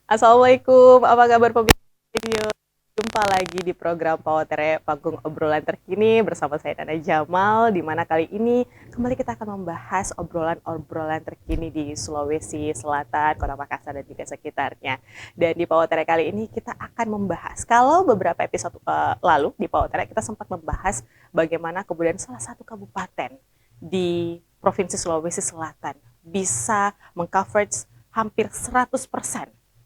Assalamualaikum, apa kabar pemirsa video? Jumpa lagi di program Pawotere Panggung Obrolan Terkini bersama saya Nana Jamal, di mana kali ini kembali kita akan membahas obrolan-obrolan terkini di Sulawesi Selatan, Kota Makassar dan juga sekitarnya. Dan di Pawotere kali ini kita akan membahas, kalau beberapa episode lalu di Pawotere kita sempat membahas bagaimana kemudian salah satu kabupaten di Provinsi Sulawesi Selatan bisa mengcoverage hampir 100%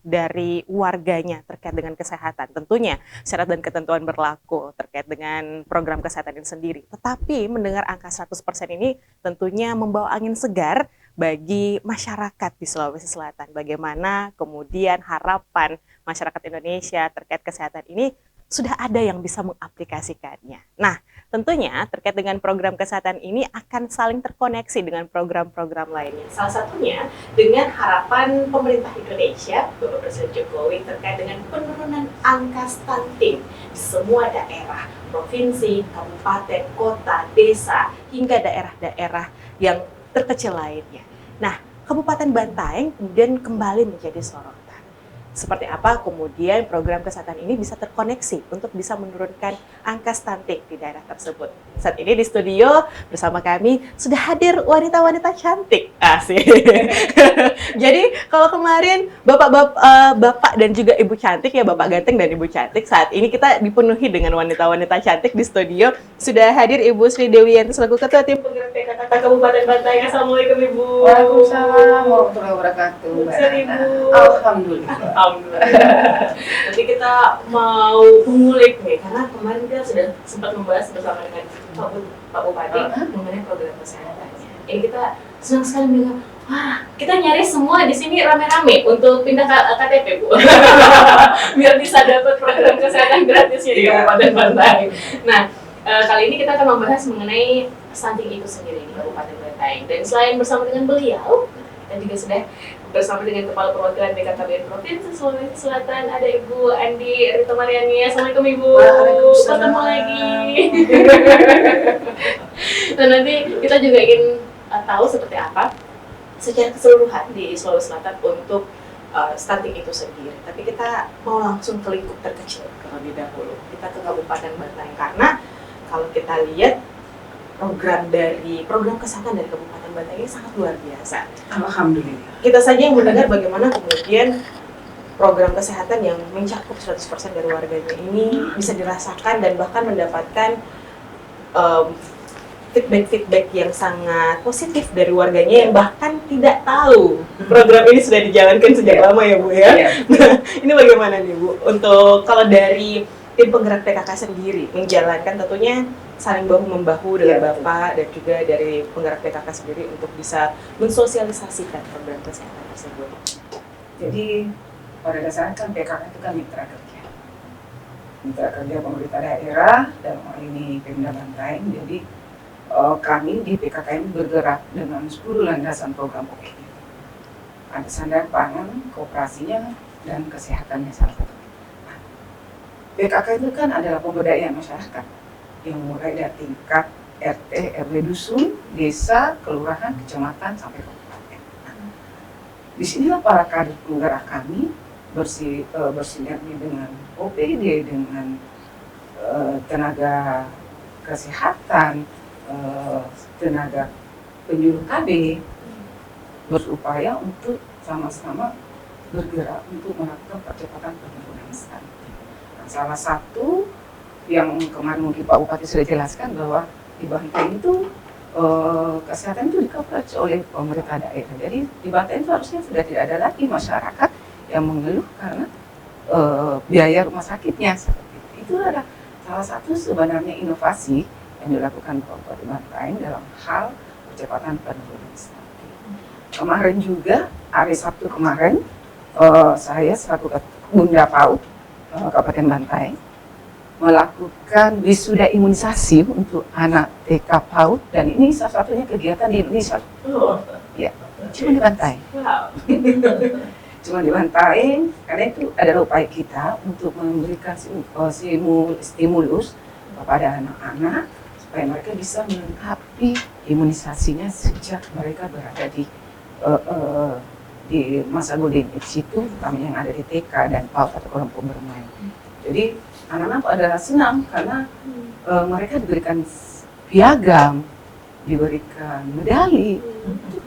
dari warganya terkait dengan kesehatan. Tentunya syarat dan ketentuan berlaku terkait dengan program kesehatan ini sendiri. Tetapi mendengar angka 100% ini tentunya membawa angin segar bagi masyarakat di Sulawesi Selatan. Bagaimana kemudian harapan masyarakat Indonesia terkait kesehatan ini sudah ada yang bisa mengaplikasikannya. Nah, tentunya terkait dengan program kesehatan ini akan saling terkoneksi dengan program-program lainnya. Salah satunya dengan harapan pemerintah Indonesia, Bapak Presiden Jokowi, terkait dengan penurunan angka stunting di semua daerah, provinsi, kabupaten, kota, desa, hingga daerah-daerah yang terkecil lainnya. Nah, Kabupaten Bantaeng kemudian kembali menjadi sorotan. Seperti apa kemudian program kesehatan ini bisa terkoneksi untuk bisa menurunkan angka stunting di daerah tersebut. Saat ini di studio bersama kami sudah hadir wanita-wanita cantik. Asik. Jadi kalau kemarin bapak dan juga ibu cantik ya, bapak ganteng dan ibu cantik, saat ini kita dipenuhi dengan wanita-wanita cantik di studio. Sudah hadir Ibu Sri Dewiyanti selaku Ketua Tim Penggerak PKK Kabupaten Bantaeng. Assalamualaikum Ibu. Waalaikumsalam warahmatullahi wabarakatuh. Ibu. Alhamdulillah. Alhamdulillah. Nanti kita mau mengulik nih, karena kemarin kita sudah sempat membahas bersama dengan Pak Bupati mengenai program kesehatannya. Ini kita senang sekali mendengar, wah kita nyari semua di sini rame-rame untuk pindah KTP Bu, biar bisa dapat program kesehatan gratisnya di Kabupaten Bantaeng. Nah, kali ini kita akan membahas mengenai stunting itu sendiri di Kabupaten Bantaeng. Dan selain bersama dengan beliau, kita juga sudah bersama dengan Kepala Perwakilan BKKBN Provinsi Sulawesi Selatan, ada Ibu Andi Rita Mariani. Assalamualaikum Ibu. Ketemu lagi. Nah, nanti kita juga ingin tahu seperti apa secara keseluruhan di Sulawesi Selatan untuk stunting itu sendiri. Tapi kita mau langsung ke lingkup terkecil terlebih dahulu. Kita ke Kabupaten Bantaeng, karena kalau kita lihat program kesehatan dari Kabupaten Bantaeng ini sangat luar biasa. Alhamdulillah. Kita saja yang mendengar bagaimana kemudian program kesehatan yang mencakup 100% dari warganya ini bisa dirasakan dan bahkan mendapatkan feedback yang sangat positif dari warganya yang bahkan tidak tahu program ini sudah dijalankan sejak lama ya Bu ya. Nah, ini bagaimana nih Bu untuk kalau dari tim penggerak PKK sendiri menjalankan, tentunya saling bahu-membahu dengan Bapak dan juga dari penggerak PKK sendiri untuk bisa mensosialisasikan program kesehatan tersebut. Jadi pada dasarnya kan PKK itu kan mitra kerja pemerintah daerah dalam hal ini Pemda Bantaeng. Jadi kami di PKK ini bergerak dengan 10 landasan program pokok. Ada sandang pangan, kooperasinya, dan kesehatannya salah satu. PKK itu kan adalah pemberdayaan masyarakat yang mulai dari tingkat RT, RW dusun, desa, kelurahan, kecamatan, sampai kabupaten. Di sinilah para kader penggerak kami bersinergi dengan OPD, dengan tenaga kesehatan, tenaga penyuluh KB, berupaya untuk sama-sama bergerak untuk melakukan percepatan penurunan stunting. Salah satu yang kemarin mungkin Pak Bupati sudah jelaskan bahwa di Bantaeng itu kesehatan itu di-coverage oleh pemerintah daerah. Jadi di Bantaeng itu harusnya sudah tidak ada lagi masyarakat yang mengeluh karena biaya rumah sakitnya. Itu adalah salah satu sebenarnya inovasi yang dilakukan Kabupaten Bantaeng dalam hal percepatan penurunan stunting. Kemarin juga hari Sabtu kemarin saya selaku Bunda PAUD Kabupaten Bantaeng melakukan wisuda imunisasi untuk anak TK PAUD, dan ini salah satunya kegiatan di Indonesia. Ya, cuma di Bantaeng. Cuma di Bantaeng, karena itu adalah upaya kita untuk memberikan stimulus kepada anak-anak supaya mereka bisa melengkapi imunisasinya sejak mereka berada di di masa Golden Age itu, kami yang ada di TK dan PAUD atau kelompok bermain. Jadi anak-anak pada senang karena mereka diberikan piagam, diberikan medali.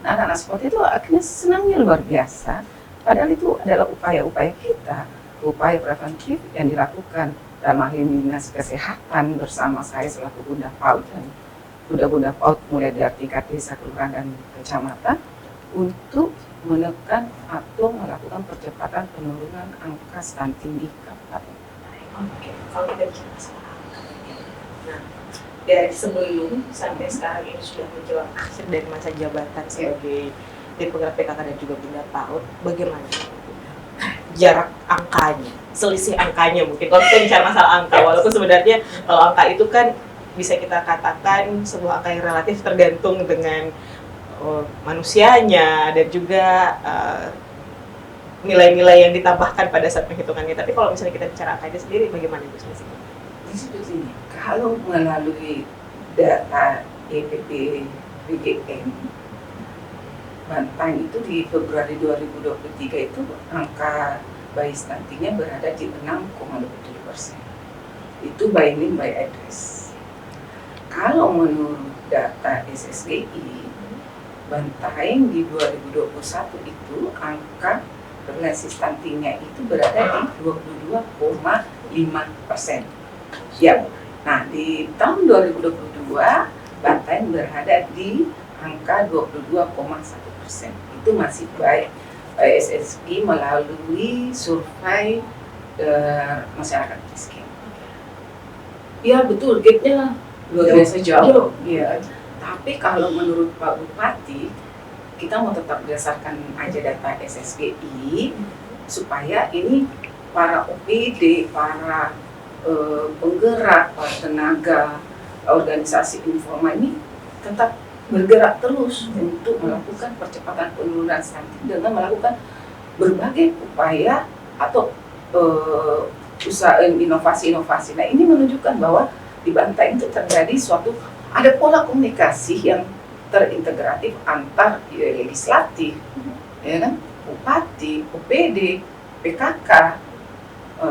Anak-anak seperti itu akhirnya senangnya luar biasa. Padahal itu adalah upaya-upaya kita, upaya preventif yang dilakukan dalam hal ini dinas kesehatan bersama saya selaku Bunda PAUD dan Bunda PAUD mulai dari tingkat desa, kelurahan dan kecamatan untuk menekan atau melakukan percepatan penurunan angka stunting di kabupaten. Oke, kalau kita bicara masalah angka, nah dari sebelum sampai sekarang ini sudah menjelang akhir dari masa jabatan sebagai Tim Penggerak PKK dan juga Bunda PAUD, bagaimana jarak angkanya, selisih angkanya mungkin kalau kita bicara masalah angka, walaupun sebenarnya kalau angka itu kan bisa kita katakan sebuah angka yang relatif tergantung dengan manusianya dan juga nilai-nilai yang ditambahkan pada saat penghitungannya. Tapi kalau misalnya kita bicara angkanya sendiri, bagaimana Bu Susi? Ini kalau melalui data EPP BGM Bantaeng itu di Februari 2023 itu angka bayi stuntingnya berada di 6,27%. Itu by name by address. Kalau menurut data SSGI Bantaeng di 2021 itu angka prevalensi stuntingnya itu berada di 22,5%. Ya, nah di tahun 2022 Bantaeng berada di angka 22,1%. Itu masih baik SSGI melalui survei masyarakat miskin. Ya betul, gapnya luar biasa jauh. Ya. Tapi kalau menurut Pak Bupati, kita mau tetap berdasarkan aja data SSGI supaya ini para OPD, para penggerak, para tenaga, organisasi informal ini tetap bergerak terus untuk melakukan percepatan penurunan stunting dengan melakukan berbagai upaya atau usaha inovasi-inovasi. Nah ini menunjukkan bahwa di Bantaeng itu terjadi suatu ada pola komunikasi yang terintegratif antar legislatif, ya kan, bupati, OPD, PKK,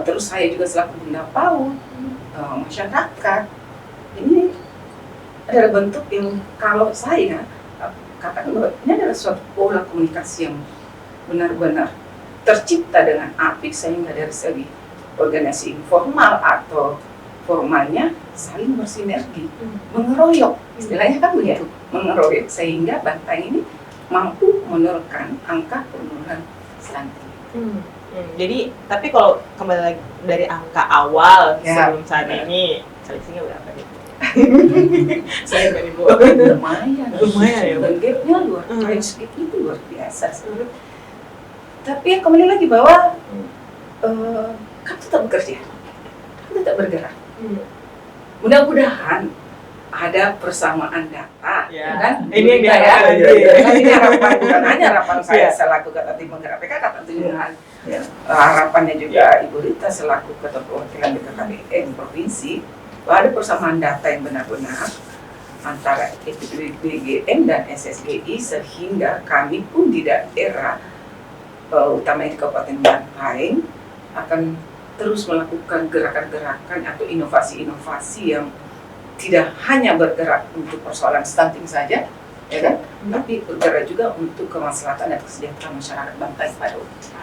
terus saya juga selaku Bunda PAUD, masyarakat. Ini adalah bentuk yang kalau saya katakan bahwa ini adalah suatu pola komunikasi yang benar-benar tercipta dengan apik sehingga dari segi organisasi informal atau formalnya saling bersinergi, mengeroyok, istilahnya kan begitu, mengeroyok sehingga Bantaeng ini mampu menurunkan angka penurunan stunting. Jadi, tapi kalau kembali lagi dari angka awal sebelum saat ini, selisihnya berapa gitu? Saya dari Bu. Lumayan ya. Dan gapnya luar biasa, itu luar biasa. Tapi kembali lagi bahwa kan tetap bekerja, kan tetap bergerak. Mudah-mudahan ada persamaan data, ya kan? Ini yang Ini harapan, bukan hanya harapan saya selaku Ketua Tim Penggerak PKK, tentunya harapannya juga Ibu Rita selaku Ketua Perwakilan BKKBN Provinsi, bahwa ada persamaan data yang benar-benar antara BGM dan SSGI sehingga kami pun di daerah, utamanya di Kabupaten Bantaeng, akan terus melakukan gerakan-gerakan atau inovasi-inovasi yang tidak hanya bergerak untuk persoalan stunting saja, ya kan? Tapi bergerak juga untuk kemaslahatan dan kesejahteraan masyarakat Bantaeng pada umumnya.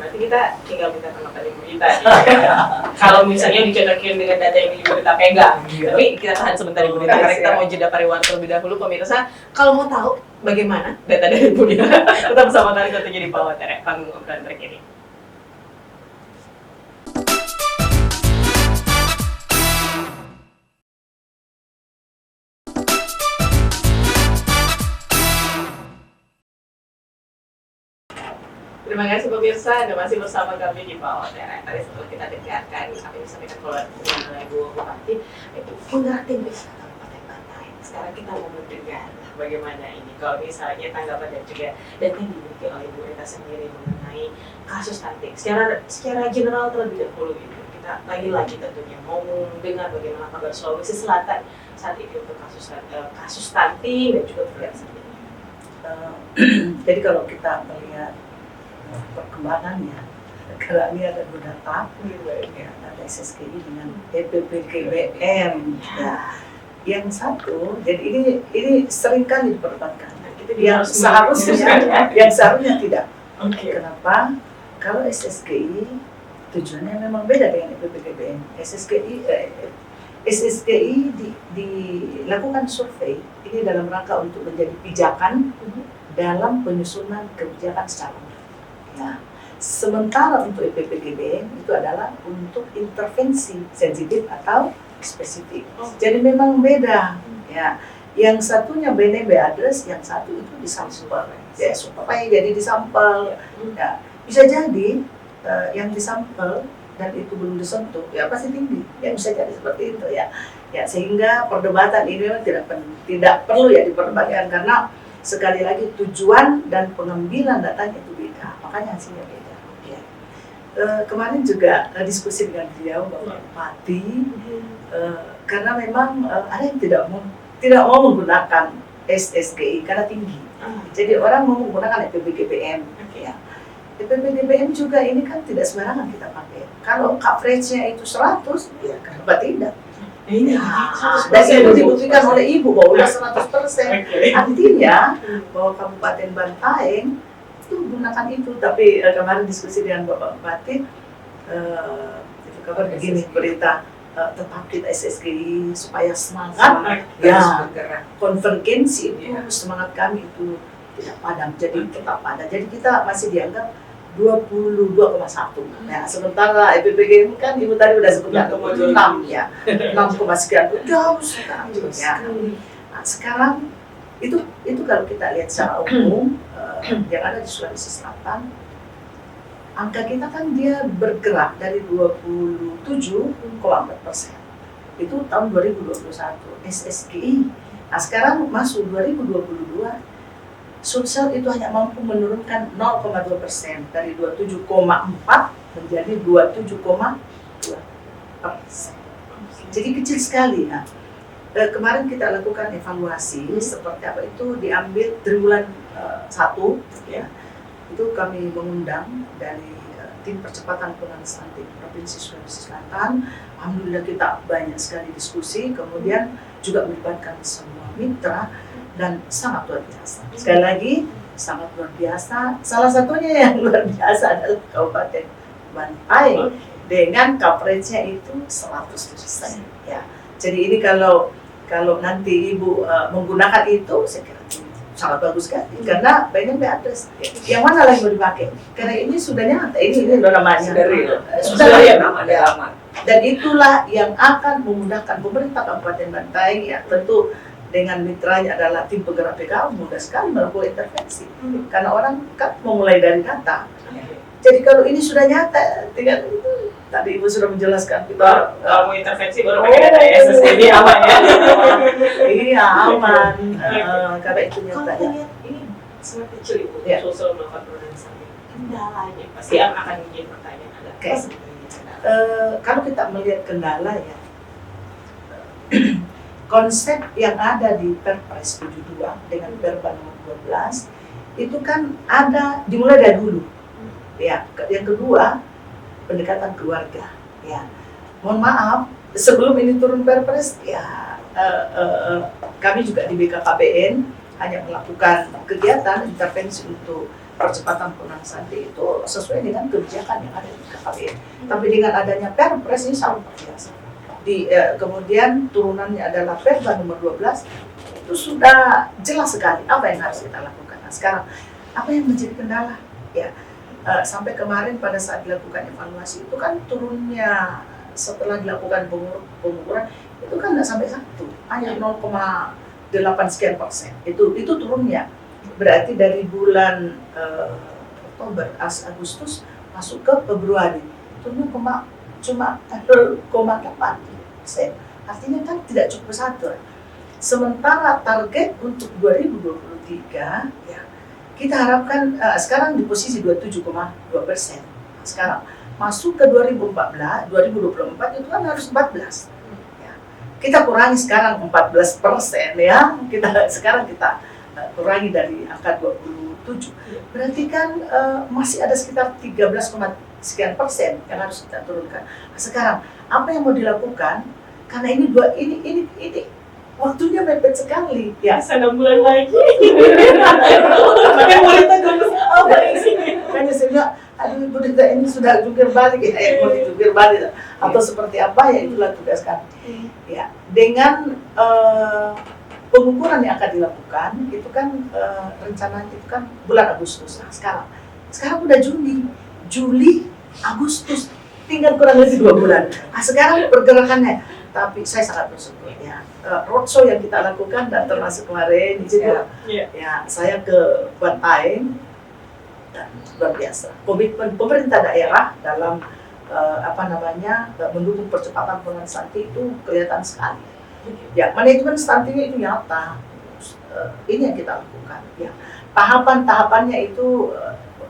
Nanti kita tinggal minta tanggapan Ibu Rita. Kalau misalnya dicocokin dengan data yang Ibu Rita pegang. Tapi kita tahan sebentar Ibu Rita, karena kita mau jeda pariwara terlebih dahulu. Pemirsa, kalau mau tahu bagaimana data dari Ibu Rita, tetap bersama kami tentunya di PAUD Panggung Obrolan Terkini. Terima kasih pemirsa, Anda masih bersama kami di PAUD. Tadi setelah kita dengarkan apa yang disampaikan oleh Ibu Bupati, itu penggerak tim desa Kabupaten Bantaeng. Sekarang kita mau mendengar bagaimana ini kalau misalnya tanggapan dan juga data yang dimiliki oleh Ibu Rita sendiri mengenai kasus stunting. Secara general terlebih dahulu gitu. Kita lagi-lagi tentunya mau mendengar bagaimana kabar Sulawesi Selatan saat ini untuk kasus stunting dan juga penggerak sendiri. Eh, jadi kalau kita melihat perkembangannya, karena ini ada dua data, ya, ada SSGI dengan EPPGBM. Ya. Yang satu, jadi ini seringkali diperdebatkan. Yang seharusnya tidak. Kenapa? Kalau SSGI tujuannya memang beda dengan EPPGBM. SSGI dilakukan survei ini dalam rangka untuk menjadi pijakan dalam penyusunan kebijakan secara umum. Ya. Sementara untuk EPPGBM itu adalah untuk intervensi sensitif atau spesifik. Jadi memang beda. Ya. Yang satunya BNB address, yang satu itu disampel. Ya, supaya jadi disampel. Ya. Bisa jadi yang disampel dan itu belum disentuh, ya pasti tinggi. Ya bisa jadi seperti itu ya. Ya sehingga perdebatan ini memang tidak perlu ya diperdebatkan karena sekali lagi tujuan dan pengambilan datanya itu beda, makanya hasilnya beda. Ya. Kemarin juga diskusi dengan beliau Bapak Bupati, karena memang ada yang tidak mau menggunakan SSGI karena tinggi. Jadi orang mau menggunakan EPPGBM. Ya. EPPGBM juga ini kan tidak sembarangan kita pakai. Kalau coverage-nya itu 100, ya kenapa tidak? Ini dan itu dibuktikan oleh Ibu bahwa 100%. Artinya bahwa Kabupaten Bantaeng itu gunakan itu. Tapi kemarin diskusi dengan Bapak Bupati, itu kabar begini berita tetap kita SSGI supaya semangat ya konvergensi itu semangat kami itu tidak padam, jadi tetap ada. Jadi kita masih dianggap 22,1. Nah, sementara EPPGBM kan Ibu tadi udah sebutkan 6 ya. 6, sekian jauh sekali ya. Nah, sekarang itu kalau kita lihat secara umum yang ada di Sulawesi Selatan, angka kita kan dia bergerak dari 27,4%. Itu tahun 2021 SSGI. Nah, sekarang masuk 2022, Sulsel itu hanya mampu menurunkan 0,2% dari 27,4 menjadi 27,2%. Jadi kecil sekali. Nah, kemarin kita lakukan evaluasi seperti apa itu diambil triwulan 1 ya. Itu kami mengundang dari tim percepatan penanganan stunting Provinsi Sulawesi Selatan. Alhamdulillah kita banyak sekali diskusi, kemudian juga melibatkan semua mitra dan sangat luar biasa. Sekali lagi sangat luar biasa. Salah satunya yang luar biasa adalah Kabupaten Bantaeng dengan coverage-nya itu 100%. Ya. Jadi ini kalau nanti Ibu menggunakan itu, saya kira sangat bagus kan? Karena banyak address. Yang mana lagi mau dipakai? Karena ini sudah nyata. Ini udah namanya. Sudah ya namanya. Dan itulah yang akan memudahkan pemerintah Kabupaten Bantaeng ya tentu dengan mitranya adalah tim penggerak PKU mudah sekali melakukan intervensi karena orang kan memulai dari data. Jadi kalau ini sudah nyata, tinggal itu tadi Ibu sudah menjelaskan kita kalau mau intervensi baru pakai data SSGI aman ya. Iya aman karena itu nyata. Kalau ini sangat kecil Ibu, sosial melakukan produksi kendalanya pasti akan menjadi pertanyaan ada. Kalau kita melihat kendala ya. Konsep yang ada di Perpres 72 dengan Perba nomor 12 itu kan ada dimulai dari dulu. Ya, yang kedua pendekatan keluarga. Ya, mohon maaf sebelum ini turun Perpres ya kami juga di BKKBN hanya melakukan kegiatan intervensi untuk percepatan penanganan stunting itu sesuai dengan kebijakan yang ada di BKKBN. Tapi dengan adanya Perpres ini sangat biasa. Kemudian turunannya adalah Perba nomor 12 itu sudah jelas sekali apa yang harus kita lakukan. Nah, sekarang apa yang menjadi kendala ya sampai kemarin pada saat dilakukan evaluasi itu kan turunnya setelah dilakukan pengukuran itu kan nggak sampai 1, hanya 0,8 sekian persen itu turunnya berarti dari bulan Oktober Agustus masuk ke Februari turunnya cuma 0,8%. Artinya kan tidak cukup besar. Sementara target untuk 2023 ya kita harapkan sekarang di posisi 27,2%. Sekarang masuk ke 2024 itu kan harus 14. Ya. Kita kurangi sekarang 14% ya. Sekarang kita kurangi dari angka 27, berarti kan masih ada sekitar 13, sekian persen yang harus kita turunkan. Nah, sekarang apa yang mau dilakukan? Karena ini waktunya mepet sekali ya. Bisa 6 bulan lagi. Makanya wanita gemes apa sih? Makanya saya bilang, aduh Bu Dita ini sudah jungkir balik ya, mau dijungkir balik atau seperti apa ya, itulah tugas kami. Ya, dengan pengukuran yang akan dilakukan itu kan rencananya itu kan bulan Agustus. Nah, sekarang udah Juli, Agustus, tinggal kurang lebih 2 bulan. Nah, sekarang pergerakannya, tapi saya sangat bersyukur ya. Roadshow yang kita lakukan dan termasuk kemarin itu ya saya ke Bantaeng dan luar biasa komitmen pemerintah daerah dalam mendukung percepatan penanganan stunting itu kelihatan sekali. Ya, manajemen stuntingnya itu nyata. Ini yang kita lakukan. Ya, tahapan-tahapannya itu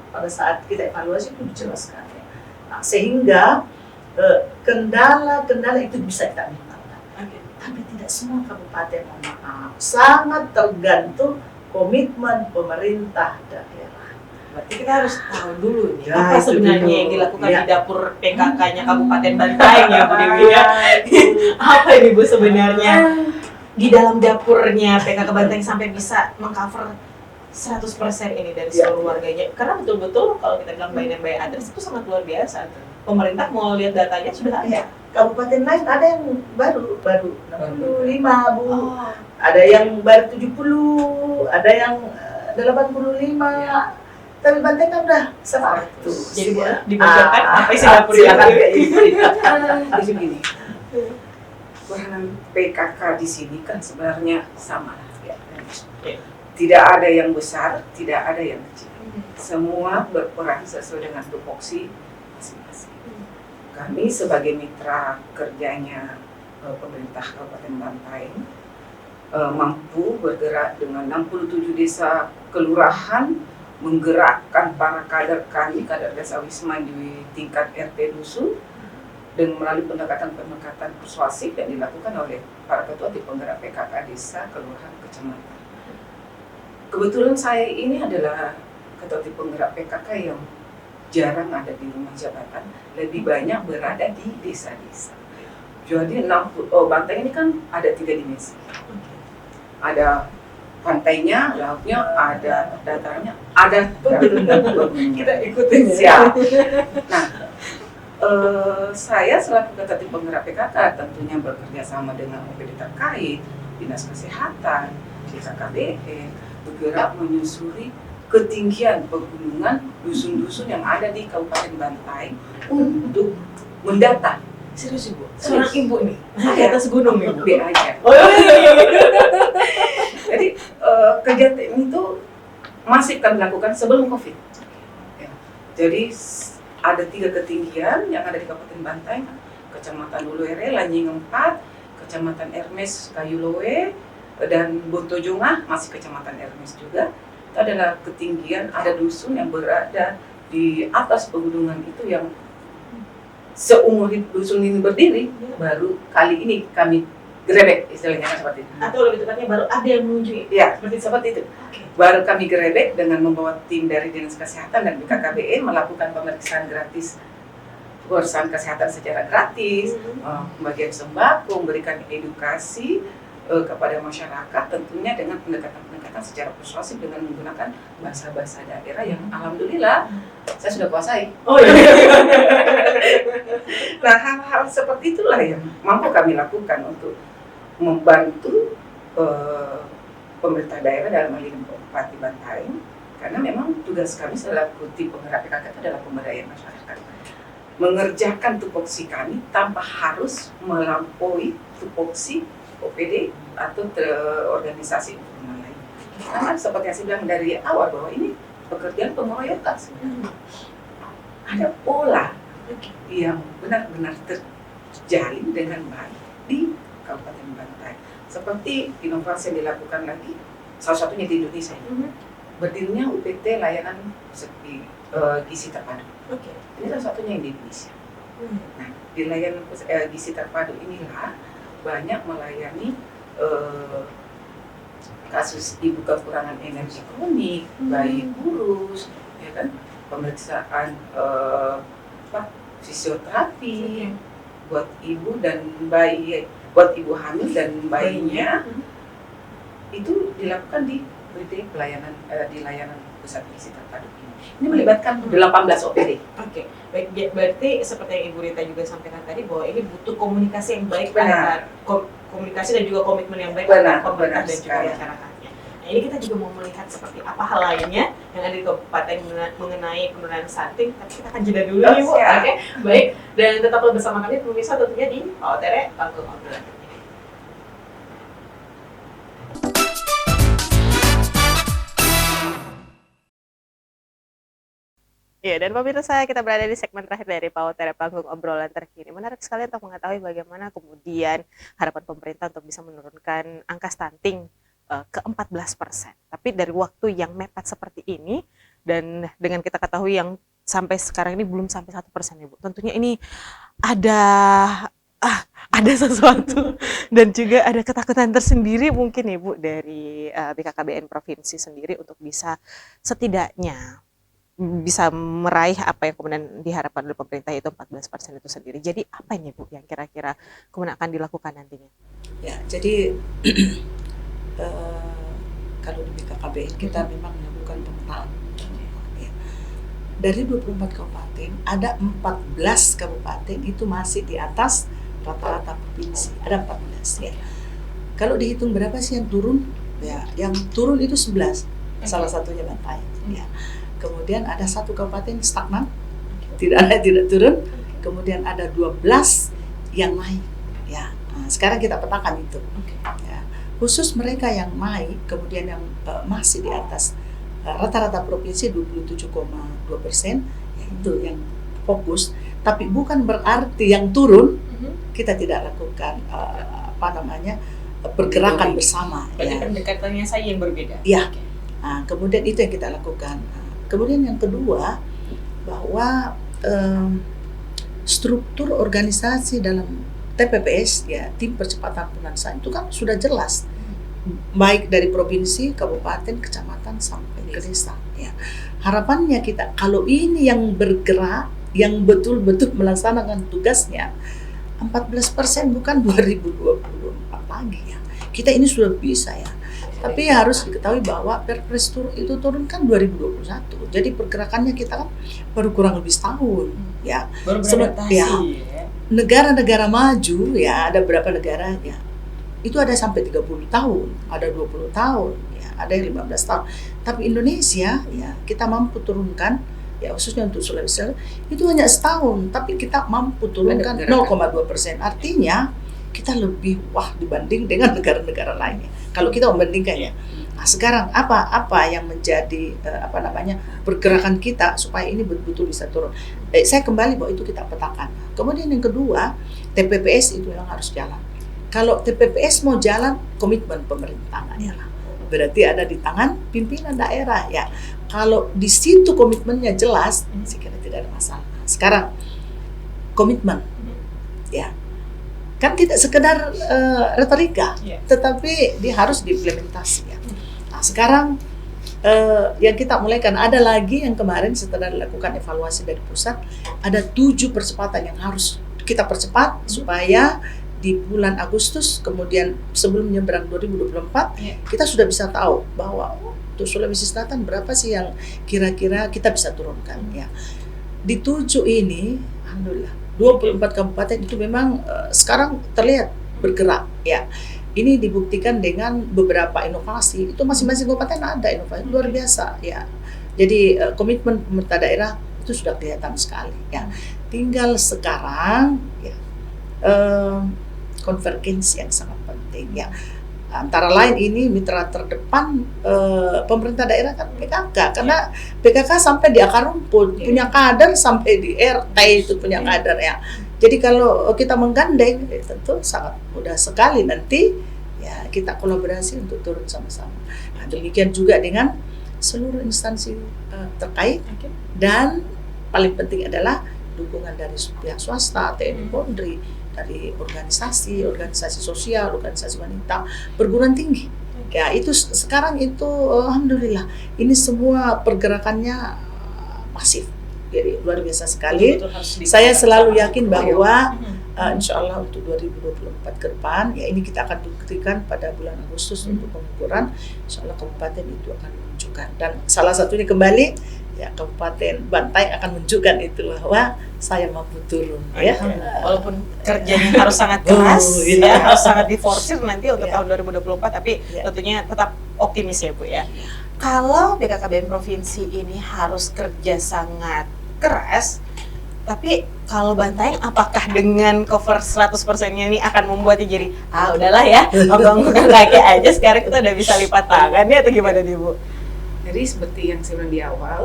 pada saat kita evaluasi itu dijelaskan. Ya. Nah, sehingga kendala-kendala itu bisa kita mintakan. Tapi tidak semua kabupaten, mohon maaf, sangat tergantung komitmen pemerintah daerah. Berarti kita harus tahu dulu nih, Ya, apa itu sebenarnya dulu. yang dilakukan Ya. di dapur PKK-nya Kabupaten Bantaeng ya Bu Dewi ya. Apa ini Bu sebenarnya di dalam dapurnya PKK Bantaeng sampai bisa mengcover 100% ini dari Ya. seluruh warganya. Karena betul-betul kalau kita bilang by address itu sangat luar biasa. Pemerintah mau lihat datanya sudah ada. Ya, kabupaten lain ada yang baru 65 Bu. Oh, Ada yang baru 70, ada yang 85. Tapi Bantaeng kan udah 100. jadi Bu, ya. dibacakan apa isi dapur silakan itu? Kak Ibu. Jadi gini, peranan PKK di sini kan sebenarnya sama. Ya. Ya. Tidak ada yang besar, tidak ada yang kecil. Semua berperan sesuai dengan tupoksi masing-masing. Kami sebagai mitra kerjanya pemerintah Kabupaten Bantaeng mampu bergerak dengan 67 desa kelurahan, menggerakkan para kader kami, kader desa Wisma di tingkat RT dusun, dengan melalui pendekatan-pendekatan persuasif yang dilakukan oleh para ketua tim penggerak PKK desa, kelurahan, kecamatan. Kebetulan saya ini adalah ketua tim penggerak PKK yang jarang ada di rumah jabatan, lebih banyak berada di desa-desa. Jadi Bantaeng ini kan ada 3 dimensi. Ada pantainya, lautnya, ada datarnya, ada Kita ikutin siap. Nah, saya selaku ketua tim penggerak PKK tentunya bekerja sama dengan OPD terkait, Dinas Kesehatan, BKKBN, bergerak menyusuri ketinggian pegunungan dusun-dusun yang ada di Kabupaten Bantaeng untuk mendata. Serius Ibu? Seorang ibu nih, di Saya atas gunung nih Bu. B aja. Oh iya. Jadi kegiatan itu masih kami lakukan sebelum COVID. Ya. Jadi ada 3 ketinggian yang ada di Kabupaten Bantaeng, Kecamatan Uluere, Lanying 4, Kecamatan Ermes, Kayulowe, dan Bontojongah, masih Kecamatan Ermes juga. Itu adalah ketinggian, ada dusun yang berada di atas pegunungan itu yang seumur hidup dusun ini berdiri, baru kali ini kami gerebek, istilahnya kan seperti itu. Atau lebih tepatnya baru ada yang mengunjungi. Ya, seperti itu. Oke. Baru kami gerebek dengan membawa tim dari Dinas Kesehatan dan BKKBN melakukan pemeriksaan kesehatan secara gratis, pembagian sembako, memberikan edukasi kepada masyarakat, tentunya dengan pendekatan-pendekatan secara persuasif dengan menggunakan bahasa-bahasa daerah yang alhamdulillah saya sudah kuasai. Oh iya. Nah, hal-hal seperti itulah yang mampu kami lakukan untuk membantu pemerintah daerah dalam hal ini Bupati Bantaeng, karena memang tugas kami selaku tim penggerak PKK itu adalah pemberdayaan masyarakat, mengerjakan tupoksi kami tanpa harus melampaui tupoksi OPD atau organisasi internal lain. Karena seperti yang saya bilang dari awal bahwa ini pekerjaan pengeroyokan sebenarnya. Ada pola yang benar-benar terjalin dengan baik di Kabupaten Bantaeng. Seperti inovasi yang dilakukan lagi, salah satunya di Indonesia, berdirinya UPT layanan seperti gizi terpadu. Ini salah satunya yang di Indonesia. Nah, di layanan gizi terpadu inilah banyak melayani kasus ibu kekurangan energi kronik, bayi kurus, ya kan, pemeriksaan fisioterapi buat ibu dan bayi, buat ibu hamil dan bayinya, itu dilakukan di pelayanan di layanan pusat gizi terpadu ini. Ini melibatkan 18 OPD. Oke, baik. Berarti seperti yang Ibu Rita juga sampaikan tadi bahwa ini butuh komunikasi yang baik, Benar. komunikasi dan juga komitmen yang baik Benar, antara pemerintah benar dan juga sekali. masyarakatnya. Nah, ini kita juga mau melihat seperti apa hal lainnya yang ada di kabupaten mengenai penurunan stunting, tapi kita akan jeda dulu nih Bu. Siap. Oke, baik. Dan tetaplah bersama kami pemirsa tentunya di OTR Panggung Obrolan. Iya, dan pemirsa, kita berada di segmen terakhir dari PAUTERE Panggung Obrolan Terkini. Menarik sekali untuk mengetahui bagaimana kemudian harapan pemerintah untuk bisa menurunkan angka stunting ke 14%. Tapi dari waktu yang mepet seperti ini, dan dengan kita ketahui yang sampai sekarang ini belum sampai 1% Ibu. Tentunya ini ada sesuatu dan juga ada ketakutan tersendiri mungkin Ibu dari BKKBN Provinsi sendiri untuk bisa setidaknya bisa meraih apa yang kemudian diharapkan oleh pemerintah, yaitu 14% itu sendiri. Jadi apa ini Bu yang kira-kira kemudian akan dilakukan nantinya? Ya, jadi kalau di BKKBN kita memang melakukan pemetaan. Ya. Dari 24 kabupaten, ada 14 kabupaten itu masih di atas rata-rata provinsi. Ada 14 ya. Kalau dihitung berapa sih yang turun? Ya, yang turun itu 11. Salah satunya Bantaeng. Ya. Kemudian ada satu kabupaten stagnan, tidak turun. Kemudian ada 12 yang naik. Ya, nah, sekarang kita petakan itu. Ya. Khusus mereka yang naik, kemudian yang masih di atas rata-rata provinsi 27,2%, ya, itu yang fokus. Tapi bukan berarti yang turun kita tidak lakukan pergerakan bersama. Berarti pendekatannya saya yang berbeda. Ya. Nah, kemudian itu yang kita lakukan. Kemudian yang kedua, bahwa struktur organisasi dalam TPPS, ya, tim percepatan penurunan itu kan sudah jelas, baik dari provinsi, kabupaten, kecamatan sampai ke desa. Ya. Harapannya kita, kalau ini yang bergerak, yang betul-betul melaksanakan tugasnya, 14% bukan 2024 lagi ya. Kita ini sudah bisa ya. Tapi harus diketahui bahwa Perpres itu turun kan 2021. Jadi pergerakannya kita kan baru kurang lebih setahun ya. Baru beradaptasi ya. Negara-negara maju ya, ada berapa negara ya. Itu ada sampai 30 tahun, ada 20 tahun, ya, ada yang 15 tahun. Tapi Indonesia ya, kita mampu turunkan ya, khususnya untuk Sulawesi itu hanya setahun, tapi kita mampu turunkan 0,2%. Artinya kita lebih wah dibanding dengan negara-negara lainnya. Kalau kita membandingkannya, nah sekarang apa yang menjadi pergerakan kita supaya ini betul-betul bisa turun? Saya kembali bahwa itu kita petakan. Kemudian yang kedua, TPPS itu yang harus jalan. Kalau TPPS mau jalan, komitmen pemerintah daerah. Berarti ada di tangan pimpinan daerah ya. Kalau di situ komitmennya jelas, saya kira tidak ada masalah. Sekarang komitmen, ya. Kan tidak sekedar retorika, tetapi dia harus diimplementasi ya. Nah sekarang yang kita mulai kan ada lagi yang kemarin setelah dilakukan evaluasi dari pusat, ada 7 percepatan yang harus kita percepat supaya di bulan Agustus kemudian sebelum menyeberang 2024 kita sudah bisa tahu bahwa untuk Sulawesi Selatan berapa sih yang kira-kira kita bisa turunkan ya. Di 7 ini, alhamdulillah 24 kabupaten itu memang sekarang terlihat bergerak ya. Ini dibuktikan dengan beberapa inovasi. Itu masing-masing kabupaten ada inovasi luar biasa ya. Jadi komitmen pemerintah daerah itu sudah kelihatan sekali ya. Tinggal sekarang ya konvergensi yang sangat penting ya. Antara lain ini mitra terdepan pemerintah daerah kan PKK, karena PKK sampai di akar rumput, punya kader sampai di RT itu punya kader ya. Jadi kalau kita menggandeng tentu sangat mudah sekali nanti ya kita kolaborasi untuk turun sama-sama. Nah, demikian juga dengan seluruh instansi terkait dan paling penting adalah dukungan dari pihak swasta, TNI Polri, dari organisasi sosial, organisasi wanita, perguruan tinggi. Ya itu sekarang itu alhamdulillah ini semua pergerakannya masif. Jadi luar biasa sekali. Betul-betul harus Saya dibuka selalu sama-sama. yakin bahwa Mhm. insya Allah untuk 2024 ke depan ya ini kita akan buktikan pada bulan Agustus untuk pengukuran. Insya Allah kabupaten itu akan menunjukkan, dan salah satunya kembali ya Kabupaten Bantaeng akan menunjukkan itu bahwa saya mampu turun ya. Walaupun kerjanya harus sangat keras, Oh, iya. ya, harus sangat diforsir nanti untuk Iya. tahun 2024, tapi Iya. tentunya tetap optimis ya Bu ya. Kalau BKKBN Provinsi ini harus kerja sangat keras, tapi kalau Bantaeng apakah dengan cover 100%-nya ini akan membuatnya jadi udahlah ya, onggong-onggong kaki aja sekarang kita udah bisa lipat tangan ya, atau gimana nih Bu? Jadi seperti yang saya bilang di awal,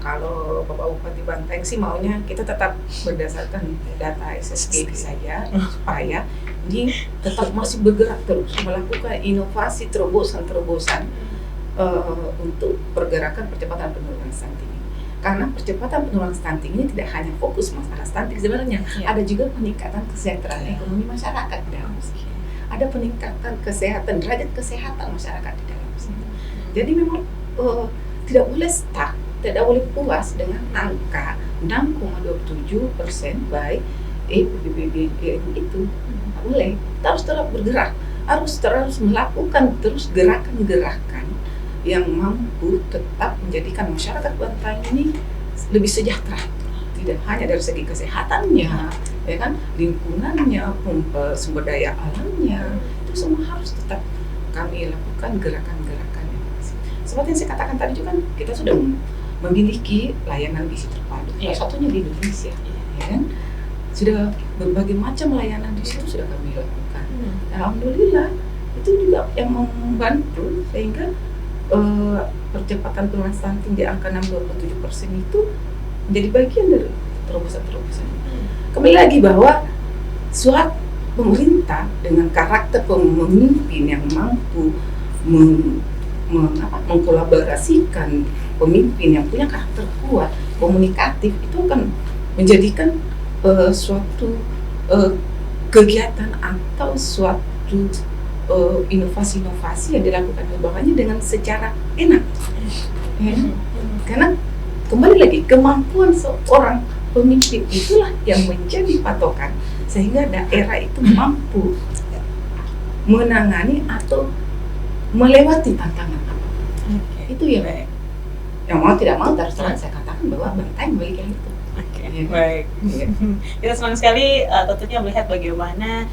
kalau Bapak Bupati Bantaeng sih maunya kita tetap berdasarkan data SSGD saja, supaya ini tetap masih bergerak terus melakukan inovasi terobosan-terobosan untuk pergerakan percepatan penurunan stunting. Karena percepatan penurunan stunting ini tidak hanya fokus masalah stunting sebenarnya, Ya. ada juga peningkatan kesejahteraan ekonomi masyarakat di dalam sini. Ada peningkatan kesehatan, derajat kesehatan masyarakat di dalam sini. Jadi memang tidak boleh stuck, tidak boleh puas dengan angka 6,27% by PBBM itu. Tidak boleh, kita harus terus bergerak, harus terus melakukan terus gerakan-gerakan yang mampu tetap menjadikan masyarakat Bantaeng ini lebih sejahtera, tidak hanya dari segi kesehatannya, ya kan, lingkungannya, sumber daya alamnya, itu semua harus tetap kami lakukan gerakan-gerakan yang masif. Seperti yang saya katakan tadi juga kan, kita sudah memiliki layanan gizi terpadu, salah satunya di Indonesia, ya kan, sudah berbagai macam layanan di situ sudah kami lakukan. Alhamdulillah itu juga yang membantu sehingga percepatan penurunan stunting di angka 6,27% itu menjadi bagian dari terobosan-terobosan. Kembali lagi bahwa suatu pemerintah dengan karakter pemimpin yang mampu mengkolaborasikan, pemimpin yang punya karakter kuat, komunikatif, itu akan menjadikan suatu kegiatan atau suatu inovasi-inovasi yang dilakukan di bawahnya dengan secara enak, ya. Karena kembali lagi kemampuan seorang pemimpin itulah yang menjadi patokan sehingga daerah itu mampu menangani atau melewati tantangan apapun. Itu ya, yang mau tidak mau terus terang saya katakan bahwa Bantaeng memiliki itu. Baik. Kita senang sekali tentunya melihat bagaimana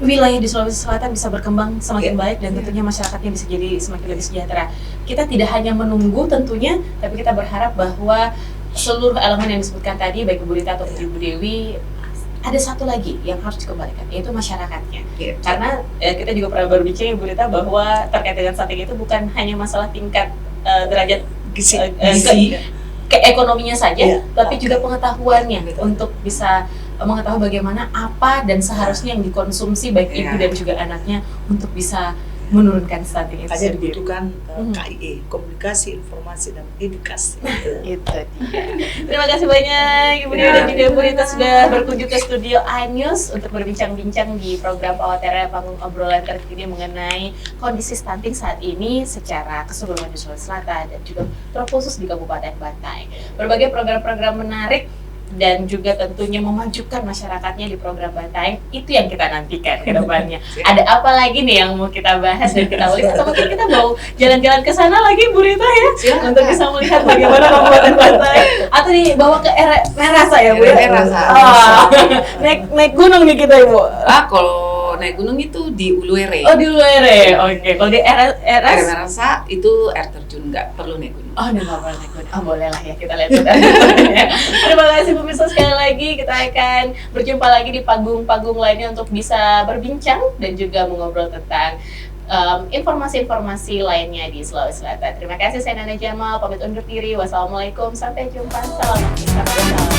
wilayah di Sulawesi Selatan bisa berkembang semakin baik dan tentunya masyarakatnya bisa jadi semakin lebih sejahtera. Kita tidak hanya menunggu tentunya, tapi kita berharap bahwa seluruh elemen yang disebutkan tadi, baik Ibu Rita atau Ibu Dewi, ada satu lagi yang harus dikembalikan, yaitu masyarakatnya. Karena kita juga pernah berbicara Ibu Rita bahwa terkait dengan stunting itu bukan hanya masalah tingkat derajat gizi keekonominya saja, tapi juga pengetahuannya untuk bisa mengetahui bagaimana apa dan seharusnya yang dikonsumsi baik ibu dan juga anaknya untuk bisa menurunkan stunting itu Hanya sendiri. dibutuhkan KIE, komunikasi, informasi, dan edukasi. Itu dia. Terima kasih banyak Ibu Dewi dan juga Ibu Rita sudah berkunjung ke studio iNews untuk berbincang-bincang di program Pawatera Panggung Obrolan terkini mengenai kondisi stunting saat ini secara keseluruhan di Sulawesi Selatan dan juga terkhusus di Kabupaten Bantaeng. Berbagai program-program menarik dan juga tentunya memajukan masyarakatnya di program Bantaeng, itu yang kita nantikan ke depannya. Ada apa lagi nih yang mau kita bahas dan kita lihat, atau mungkin kita mau jalan-jalan ke sana lagi Bu Rita ya, untuk bisa melihat bagaimana Kabupaten Bantaeng, atau dibawa ke Merasa ya Bu ya? Merasa. Naik gunung nih kita Ibu. Kalau naik gunung itu di Uluwere. Oh di Luere, oke. Kalau di RS? Merasa itu air terjun, nggak perlu naik gunung. Oh, nggak boleh naik gunung. Oh, boleh lah ya, kita lihat. Terima kasih pemirsa, sekali lagi kita akan berjumpa lagi di panggung-panggung lainnya untuk bisa berbincang dan juga mengobrol tentang informasi-informasi lainnya di Sulawesi Selatan. Terima kasih, saya Nana Jamal, pamit undur diri. Wassalamualaikum, sampai jumpa. Salam.